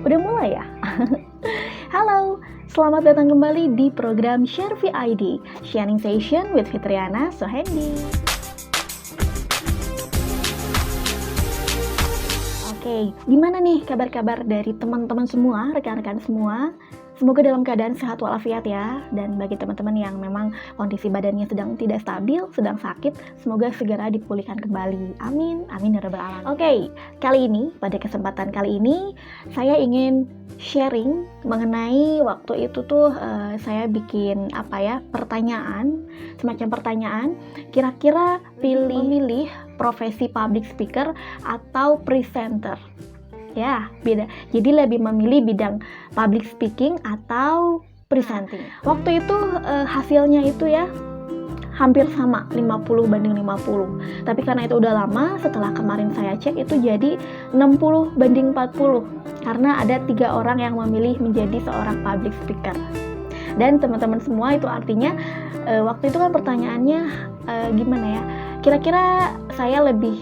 Udah mulai ya? Halo, selamat datang kembali di program Share VID, Sharing Session with Fitriana Sohendi. Oke, gimana nih kabar-kabar dari teman-teman semua, rekan-rekan semua? Semoga dalam keadaan sehat walafiat ya. Dan bagi teman-teman yang memang kondisi badannya sedang tidak stabil, sedang sakit, semoga segera dipulihkan kembali. Amin, amin ya rabbal alamin. Oke, kali ini, pada kesempatan kali ini, saya ingin sharing mengenai waktu itu tuh saya bikin pertanyaan, semacam pertanyaan, kira-kira milih profesi public speaker atau presenter. Ya, beda. Jadi lebih memilih bidang public speaking atau presenting. Waktu itu hasilnya itu ya hampir sama, 50/50. Tapi karena itu udah lama, setelah kemarin saya cek itu jadi 60/40. Karena ada 3 orang yang memilih menjadi seorang public speaker. Dan teman-teman semua itu artinya waktu itu kan pertanyaannya gimana ya? Kira-kira saya lebih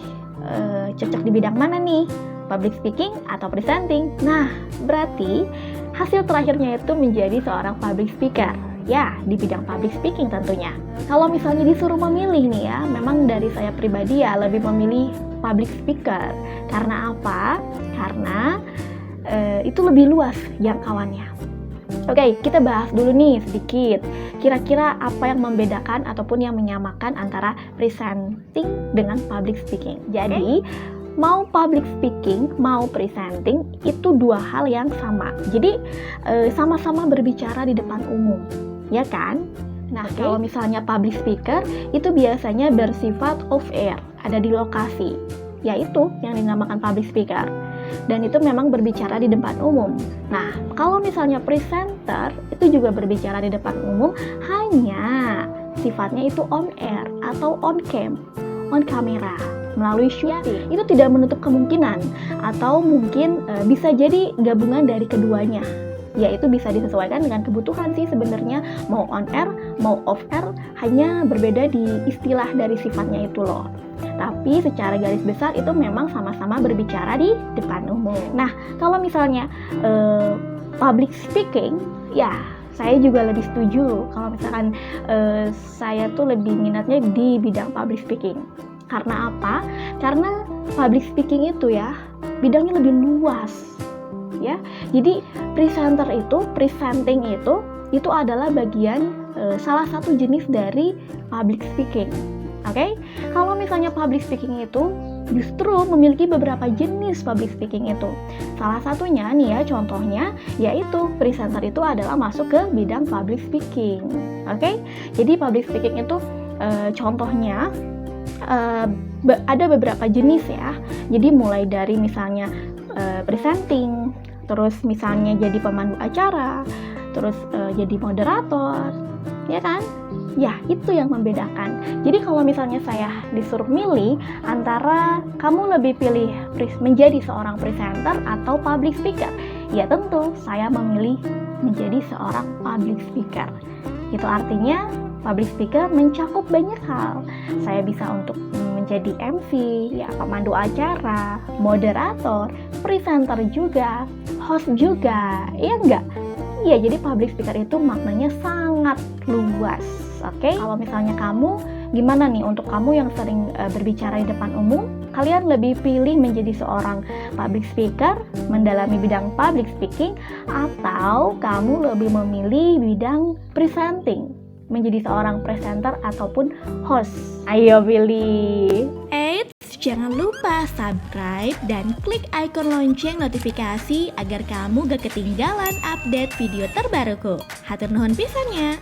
cocok di bidang mana nih? Public speaking atau presenting? Nah, berarti hasil terakhirnya itu menjadi seorang public speaker. Ya, di bidang public speaking tentunya. Kalau misalnya disuruh memilih nih ya, memang dari saya pribadi ya lebih memilih public speaker. Karena apa? Karena itu lebih luas jangkauannya. Oke, kita bahas dulu nih sedikit. Kira-kira apa yang membedakan ataupun yang menyamakan antara presenting dengan public speaking. Jadi, mau public speaking, mau presenting, itu 2 hal yang sama. Jadi, sama-sama berbicara di depan umum, ya kan? Nah, kalau misalnya public speaker, itu biasanya bersifat off-air, ada di lokasi. Yaitu yang dinamakan public speaker. Dan itu memang berbicara di depan umum. Nah, kalau misalnya presenter, itu juga berbicara di depan umum, hanya sifatnya itu on-air atau on-cam, on kamera, melalui syuting. Itu tidak menutup kemungkinan, atau mungkin bisa jadi gabungan dari keduanya. Yaitu bisa disesuaikan dengan kebutuhan sih sebenarnya, mau on-air, mau off-air, hanya berbeda di istilah dari sifatnya itu loh. Tapi secara garis besar itu memang sama-sama berbicara di depan umum. Nah, kalau misalnya public speaking, ya saya juga lebih setuju kalau misalkan saya tuh lebih minatnya di bidang public speaking. Karena apa? Karena public speaking itu ya bidangnya lebih luas. Ya, jadi presenting itu adalah bagian salah satu jenis dari public speaking. Oke, kalau misalnya public speaking itu justru memiliki beberapa jenis public speaking itu. Salah satunya nih ya, contohnya yaitu presenter itu adalah masuk ke bidang public speaking. Oke, jadi public speaking itu contohnya ada beberapa jenis ya. Jadi mulai dari misalnya presenting, terus misalnya jadi pemandu acara, terus jadi moderator, ya kan? Ya, itu yang membedakan. Jadi kalau misalnya saya disuruh milih antara kamu lebih pilih menjadi seorang presenter atau public speaker, ya tentu saya memilih menjadi seorang public speaker. Itu artinya public speaker mencakup banyak hal. Saya bisa untuk menjadi MC, ya pemandu acara, moderator, presenter juga, host juga, ya enggak? Iya, jadi public speaker itu maknanya sangat luas. Oke, kalau misalnya kamu, gimana nih untuk kamu yang sering berbicara di depan umum? Kalian lebih pilih menjadi seorang public speaker, mendalami bidang public speaking, atau kamu lebih memilih bidang presenting, menjadi seorang presenter ataupun host? Ayo pilih! Jangan lupa subscribe dan klik icon lonceng notifikasi agar kamu gak ketinggalan update video terbaruku. Hatur nuhun pisannya.